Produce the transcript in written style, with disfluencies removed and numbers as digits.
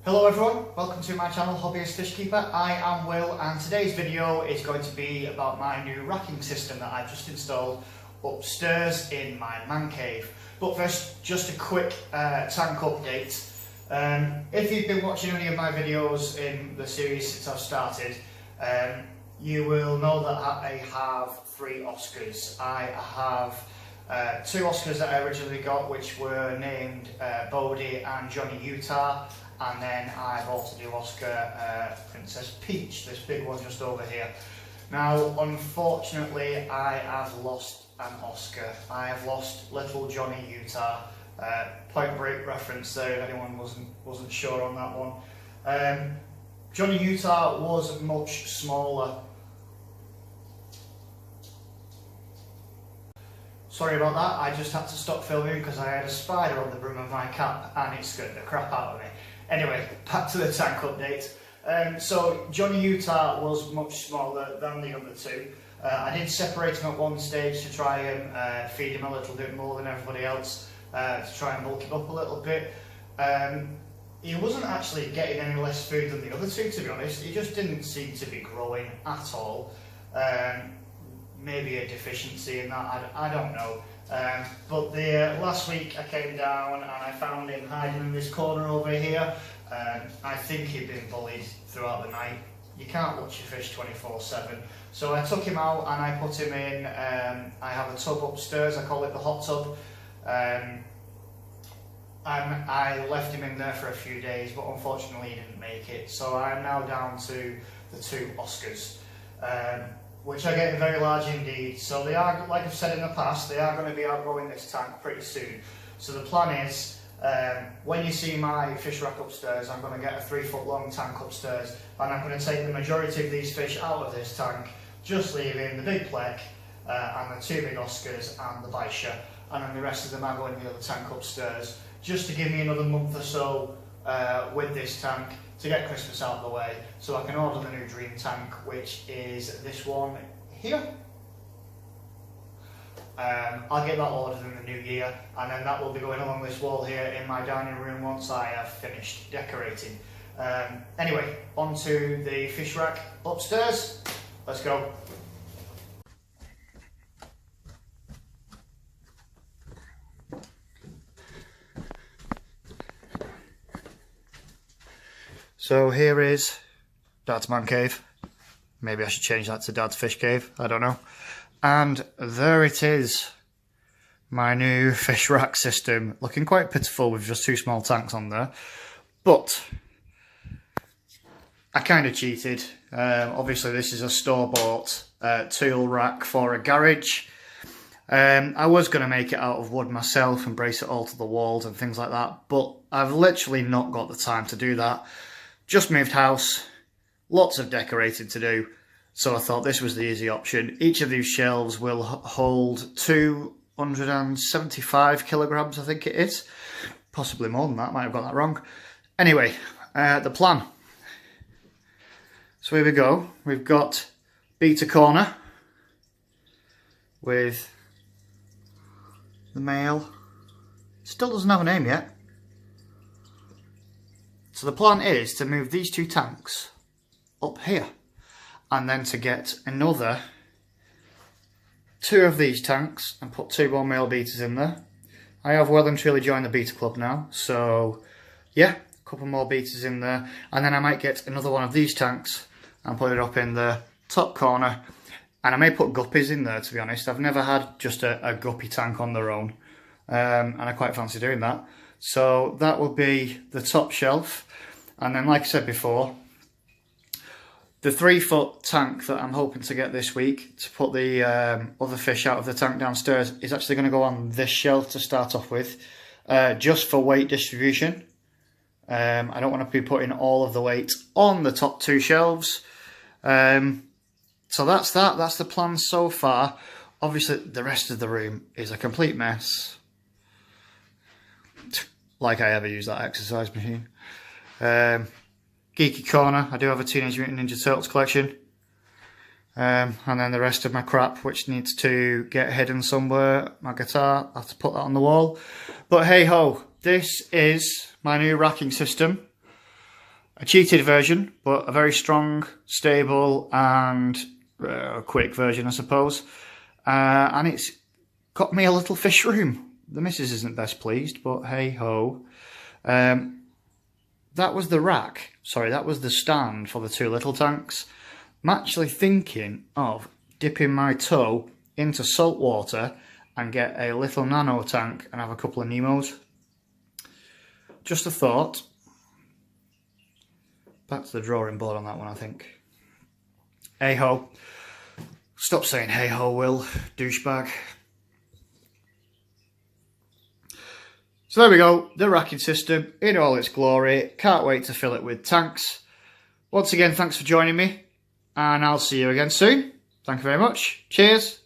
Hello everyone, welcome to my channel Hobbyist Fish Keeper. I am Will and today's video is going to be about my new racking system that I've just installed upstairs in my man cave. But first, just a quick tank update. If you've been watching any of my videos in the series since I've started, you will know that I have 3 Oscars. I have 2 Oscars that I originally got, which were named Bodie and Johnny Utah. And then I've also do Oscar Princess Peach, this big one just over here. Now, unfortunately, I have lost an Oscar. I have lost little Johnny Utah. Point Break reference there, if anyone wasn't sure on that one. Johnny Utah was much smaller. Sorry about that, I just had to stop filming because I had a spider on the brim of my cap and it scared the crap out of me. Anyway, back to the tank update. So Johnny Utah was much smaller than the other 2. I did separate him at one stage to try and feed him a little bit more than everybody else, to try and bulk him up a little bit. He wasn't actually getting any less food than the other 2, to be honest. He just didn't seem to be growing at all. Maybe a deficiency in that, I don't know. But last week I came down and I found him hiding in this corner over here. I think he'd been bullied throughout the night. You can't watch your fish 24/7. So I took him out and I put him in, I have a tub upstairs, I call it the hot tub. And I left him in there for a few days, but unfortunately he didn't make it. So I'm now down to the 2 Oscars. Which are getting very large indeed. So they are, like I've said in the past, they are going to be outgrowing this tank pretty soon. So the plan is, when you see my fish rack upstairs, I'm going to get a 3-foot long tank upstairs, and I'm going to take the majority of these fish out of this tank, just leaving the big plec, and the 2 big Oscars and the Baisha, and then the rest of them are going in the other tank upstairs, just to give me another month or so with this tank, to get Christmas out of the way, so I can order the new dream tank, which is this one here. I'll get that ordered in the new year, and then that will be going along this wall here in my dining room once I have finished decorating. Anyway, on to the fish rack upstairs. Let's go. So here is Dad's man cave. Maybe I should change that to Dad's fish cave, I don't know. And there it is, my new fish rack system. Looking quite pitiful with just 2 small tanks on there. But I kind of cheated. Obviously this is a store-bought tool rack for a garage. I was going to make it out of wood myself and brace it all to the walls and things like that, but I've literally not got the time to do that. Just moved house, lots of decorating to do, so I thought this was the easy option. Each of these shelves will hold 275 kilograms, I think it is. Possibly more than that, might have got that wrong. Anyway, the plan. So here we go. We've got beta corner with the male. Still doesn't have a name yet. So the plan is to move these 2 tanks up here, and then to get another 2 of these tanks and put 2 more male beaters in there. I have well and truly joined the beta club now, so yeah, a couple more beaters in there, and then I might get another one of these tanks and put it up in the top corner, and I may put guppies in there, to be honest. I've never had just a guppy tank on their own, and I quite fancy doing that. So that will be the top shelf. And then, like I said before, the 3-foot tank that I'm hoping to get this week to put the other fish out of the tank downstairs is actually going to go on this shelf to start off with, just for weight distribution. I don't want to be putting all of the weight on the top 2 shelves. So that's that. That's the plan so far. Obviously, the rest of the room is a complete mess. Like I ever use that exercise machine. Geeky corner, I do have a Teenage Mutant Ninja Turtles collection. And then the rest of my crap, which needs to get hidden somewhere. My guitar, I have to put that on the wall. But hey ho, this is my new racking system. A cheated version, but a very strong, stable and quick version, I suppose. And it's got me a little fish room. The missus isn't best pleased, but hey ho. That was the rack. Sorry, that was the stand for the 2 little tanks. I'm actually thinking of dipping my toe into salt water and get a little nano tank and have a couple of Nemos. Just a thought. Back to the drawing board on that one, I think. Hey ho. Stop saying hey ho, Will. Douchebag. So there we go, the racking system in all its glory. Can't wait to fill it with tanks. Once again, thanks for joining me, and I'll see you again soon. Thank you very much. Cheers.